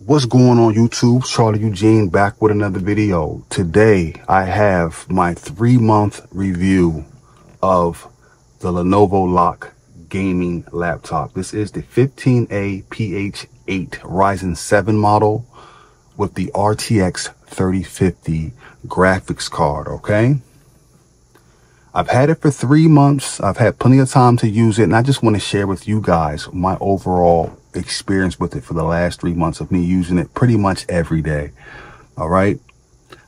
What's going on YouTube? Charlie Eugene back with another video. Today I have my 3-month review of the LENOVO LOQ gaming laptop. This is the 15A PH8 Ryzen 7 model with the RTX 3050 graphics card, okay? I've had it for 3 months. I've had plenty of time to use it, and I just want to share with you guys my overall experience with it for the last 3 months of me using it pretty much every day. All right.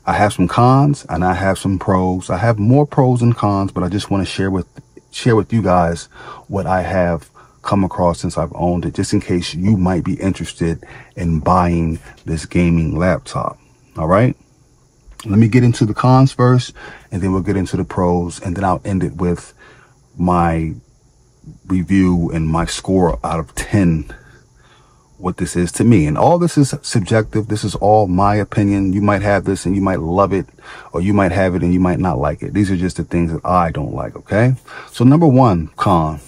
I have some cons and I have some pros. I have more pros than cons, but I just want to share with you guys what I have come across since I've owned it, just in case you might be interested in buying this gaming laptop. All right. Let me get into the cons first, and then we'll get into the pros, and then I'll end it with my review and my score out of 10, what this is to me. And all this is subjective. This is all my opinion. You might have this and you might love it, or you might have it and you might not like it. These are just the things that I don't like. Okay. So number one con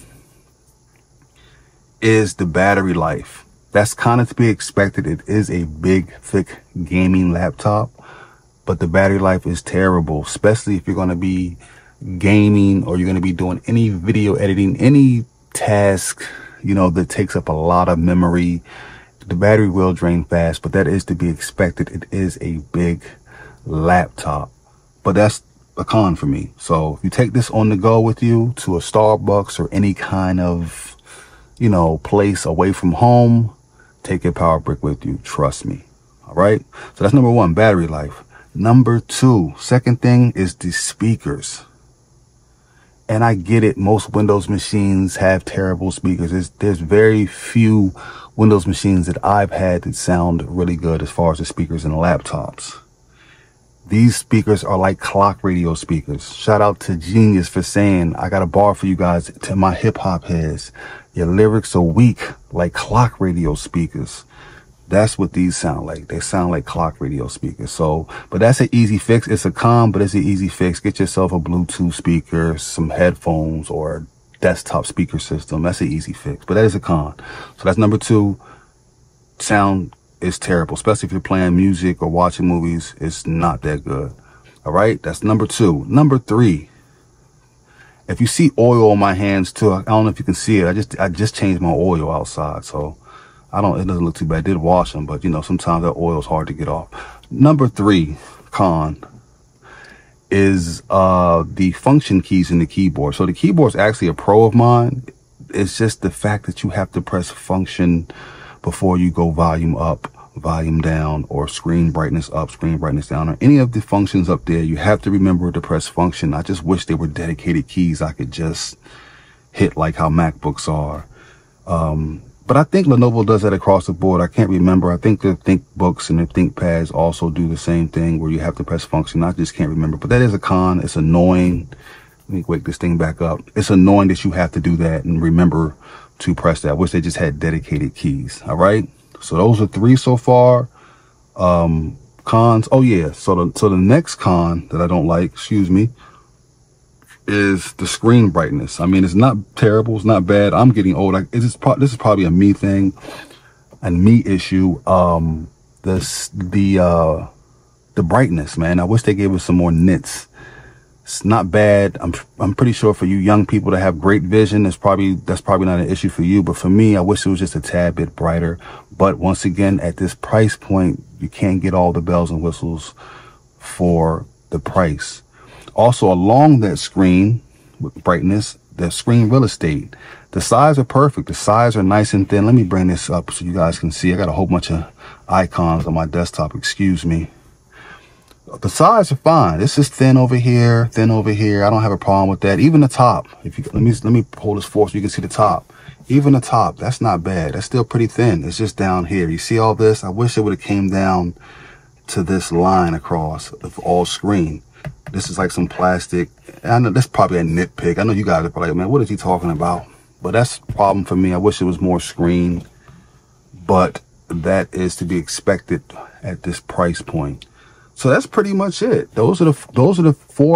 is the battery life. That's kind of to be expected. It is a big, thick gaming laptop, but the battery life is terrible, especially if you're going to be gaming or you're going to be doing any video editing, any task, you know, that takes up a lot of memory. The battery will drain fast, but that is to be expected. It is a big laptop, but that's a con for me. So if you take this on the go with you to a Starbucks or any kind of, you know, place away from home, take your power brick with you. Trust me. All right. So that's number one, battery life. Number two, second thing is the speakers. And I get it. Most Windows machines have terrible speakers. There's very few Windows machines that I've had that sound really good as far as the speakers in laptops. These speakers are like clock radio speakers. Shout out to Genius for saying, I got a bar for you guys, to my hip hop heads. Your lyrics are weak like clock radio speakers. That's what these sound like. They sound like clock radio speakers. So, but that's an easy fix. It's a con, but it's an easy fix. Get yourself a Bluetooth speaker, some headphones, or a desktop speaker system. That's an easy fix, but that is a con. So that's number two. Sound is terrible, especially if you're playing music or watching movies. It's not that good. All right. That's number two. Number three. If you see oil on my hands too, I don't know if you can see it. I just changed my oil outside. So it doesn't look too bad. I did wash them, but you know, sometimes that oil is hard to get off. Number three con is the function keys in the keyboard. So the keyboard is actually a pro of mine. It's just the fact that you have to press function before you go volume up, volume down, or screen brightness up, screen brightness down, or any of the functions up there. You have to remember to press function. I just wish they were dedicated keys I could just hit like how MacBooks are. But I think Lenovo does that across the board. I can't remember. I think the ThinkBooks and the ThinkPads also do the same thing where you have to press function. I just can't remember. But that is a con. It's annoying. Let me wake this thing back up. It's annoying that you have to do that and remember to press that. I wish they just had dedicated keys. All right. So those are 3 so far. Cons. Oh yeah. So the next con that I don't like, excuse me, is the screen brightness. I mean, it's not terrible. It's not bad. I'm getting old. This is probably a me thing, a me issue. The brightness, man. I wish they gave us some more nits. It's not bad. I'm pretty sure for you young people that have great vision, that's probably not an issue for you. But for me, I wish it was just a tad bit brighter. But once again, at this price point, you can't get all the bells and whistles for the price. Also, along that screen with brightness, the screen real estate, the sides are perfect. The sides are nice and thin. Let me bring this up so you guys can see. I got a whole bunch of icons on my desktop. Excuse me. The sides are fine. This is thin over here, thin over here. I don't have a problem with that. Even the top. If you let me pull this forward so you can see the top. Even the top, that's not bad. That's still pretty thin. It's just down here. You see all this? I wish it would have came down to this line across of all screen. This is like some plastic. I know that's probably a nitpick. I know you guys are probably like, man, what is he talking about? But that's a problem for me. I wish it was more screen, but that is to be expected at this price point. So that's pretty much it. Those are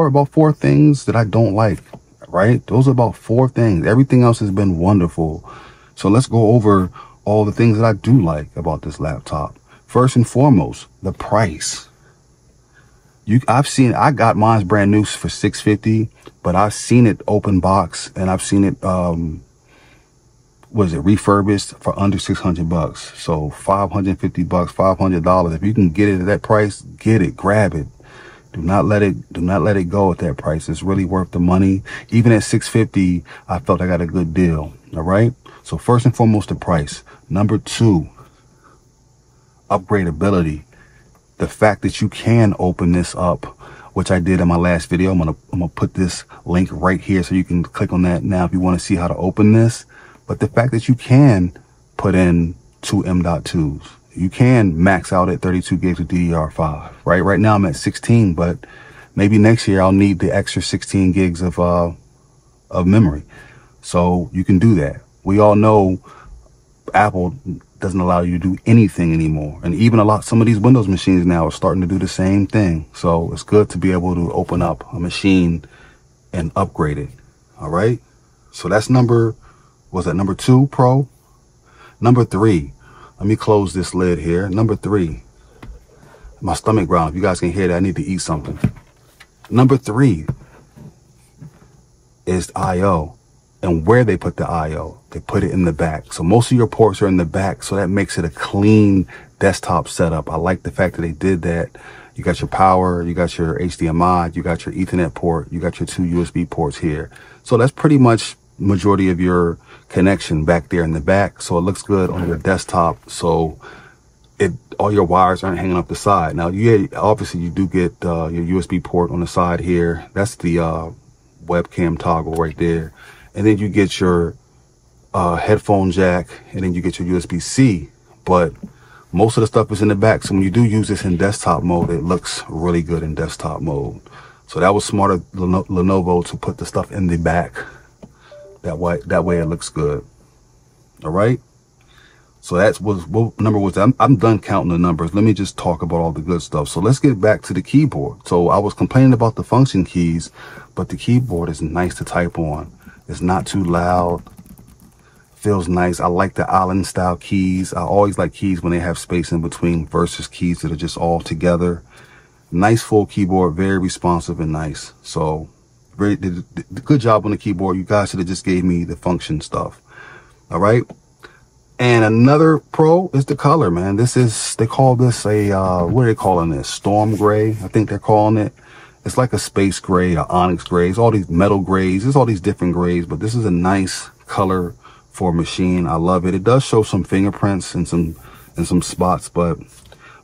about 4 things that I don't like, right? Those are about 4 things. Everything else has been wonderful. So let's go over all the things that I do like about this laptop. First and foremost, the price. I got mine's brand new for $650, but I've seen it open box and I've seen it, refurbished for under $600. So $550, $500. If you can get it at that price, get it, grab it. Do not let it go at that price. It's really worth the money. Even at $650, I felt I got a good deal. All right. So first and foremost, the price. Number two, upgradability. The fact that you can open this up, which I did in my last video. I'm gonna put this link right here so you can click on that now if you want to see how to open this. But the fact that you can put in two M.2s, you can max out at 32 gigs with DDR5, right? Right now I'm at 16, but maybe next year I'll need the extra 16 gigs of memory. So you can do that. We all know Apple doesn't allow you to do anything anymore. And even some of these Windows machines now are starting to do the same thing. So it's good to be able to open up a machine and upgrade it. All right. So that's number 2 Pro. Number 3, let me close this lid here. Number 3, my stomach growling. If you guys can hear that, I need to eat something. Number 3 is I/O. And where they put the I/O, they put it in the back. So most of your ports are in the back. So that makes it a clean desktop setup. I like the fact that they did that. You got your power, you got your HDMI, you got your Ethernet port, you got your 2 USB ports here. So that's pretty much majority of your connection back there in the back. So it looks good on your desktop. So all your wires aren't hanging up the side. Now, obviously you do get your USB port on the side here. That's the webcam toggle right there. And then you get your headphone jack, and then you get your USB-C. But most of the stuff is in the back. So when you do use this in desktop mode, it looks really good in desktop mode. So that was smart of Lenovo to put the stuff in the back. That way it looks good. All right. So what number was that? I'm done counting the numbers. Let me just talk about all the good stuff. So let's get back to the keyboard. So I was complaining about the function keys, but the keyboard is nice to type on. It's not too loud. Feels nice. I like the island style keys. I always like keys when they have space in between versus keys that are just all together. Nice full keyboard, very responsive and nice. So good job on the keyboard. You guys should have just gave me the function stuff. All right. And another pro is the color, man. They call this what are they calling this? Storm gray, I think they're calling it. It's like a space gray, a onyx gray. It's all these metal grays. There's all these different grays, but this is a nice color for a machine. I love it. It does show some fingerprints and some spots, but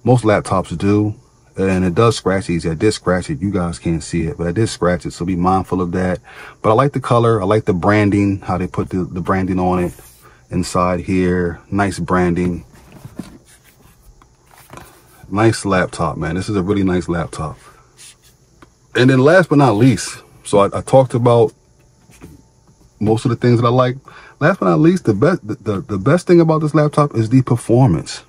most laptops do. And it does scratch easy. I did scratch it. You guys can't see it, but I did scratch it. So be mindful of that. But I like the color. I like the branding, how they put the branding on it inside here. Nice branding. Nice laptop, man. This is a really nice laptop. And then last but not least, so I talked about most of the things that I like. Last but not least, the best thing about this laptop is the performance.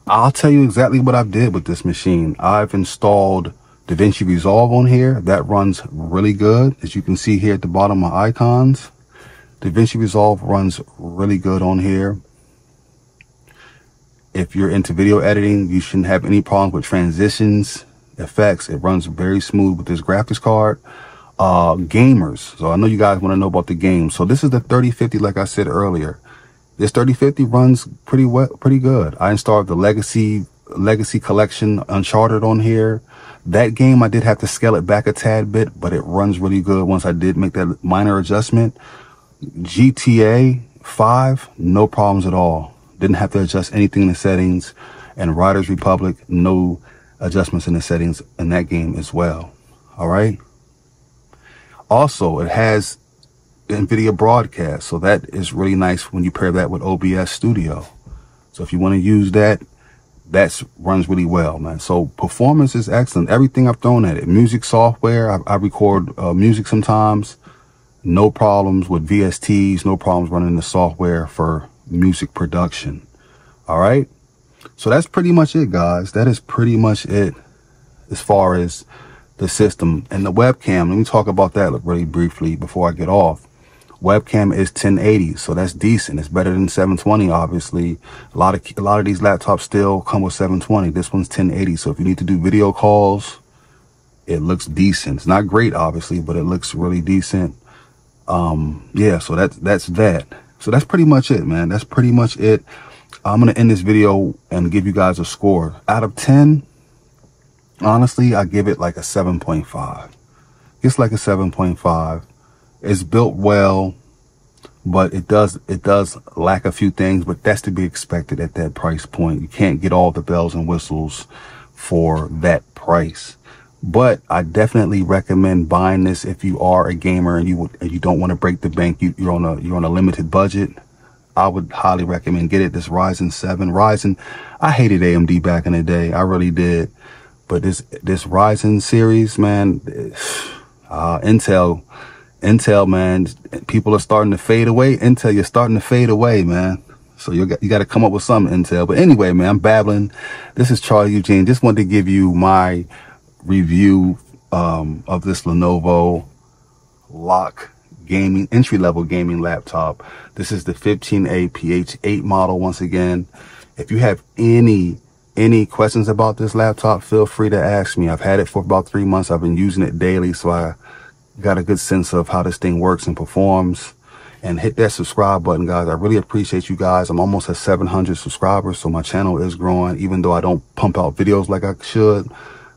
I'll tell you exactly what I did with this machine. I've installed DaVinci Resolve on here. That runs really good. As you can see here at the bottom of my icons, DaVinci Resolve runs really good on here. If you're into video editing, you shouldn't have any problems with transitions, effects. It runs very smooth with this graphics card. Gamers. So I know you guys want to know about the games. So this is the 3050, like I said earlier. This 3050 runs pretty good. I installed the Legacy Collection Uncharted on here. That game, I did have to scale it back a tad bit, but it runs really good once I did make that minor adjustment. GTA 5, no problems at all. Didn't have to adjust anything in the settings. And Riders Republic, no adjustments in the settings in that game as well. All right. Also, it has NVIDIA Broadcast, so that is really nice when you pair that with OBS Studio. So if you want to use that, that runs really well, man. So performance is excellent. Everything I've thrown at it. Music software, I record music sometimes. No problems with VSTs, no problems running the software for music production. All right. So that's pretty much it, guys. That is pretty much it as far as the system and the webcam. Let me talk about that really briefly before I get off. Webcam is 1080, so that's decent. It's better than 720, obviously. A lot of these laptops still come with 720. This one's 1080, so if you need to do video calls, it looks decent. It's not great, obviously, but it looks really decent. Yeah, so that's that. So that's pretty much it, man. That's pretty much it. I'm gonna end this video and give you guys a score. Out of 10, honestly, I give it like a 7.5. It's like a 7.5. It's built well, but it does lack a few things, but that's to be expected at that price point. You can't get all the bells and whistles for that price. But I definitely recommend buying this if you are a gamer and you don't want to break the bank. You're on a limited budget. I would highly recommend get it. This Ryzen 7. I hated AMD back in the day. I really did. But this Ryzen series, man, Intel, man, people are starting to fade away. Intel, you're starting to fade away, man. So you got to come up with some Intel. But anyway, man, I'm babbling. This is Charlie Eugene. Just wanted to give you my review of this Lenovo LOQ gaming entry-level gaming laptop. This is the 15A PH8 model. Once again, if you have any questions about this laptop, feel free to ask me. I've had it for about 3 months. I've been using it daily, so I got a good sense of how this thing works and performs. And hit that subscribe button, guys. I really appreciate you guys. I'm almost at 700 subscribers, so my channel is growing, even though I don't pump out videos like I should.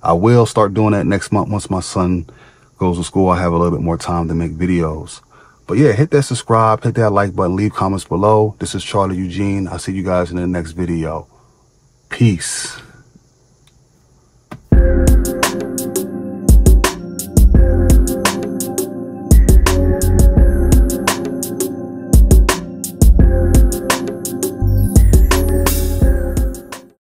I will start doing that next month. Once my son goes to school, I have a little bit more time to make videos. But yeah, hit that subscribe, hit that like button, leave comments below. This is Charlie Eugene. I'll see you guys in the next video. Peace.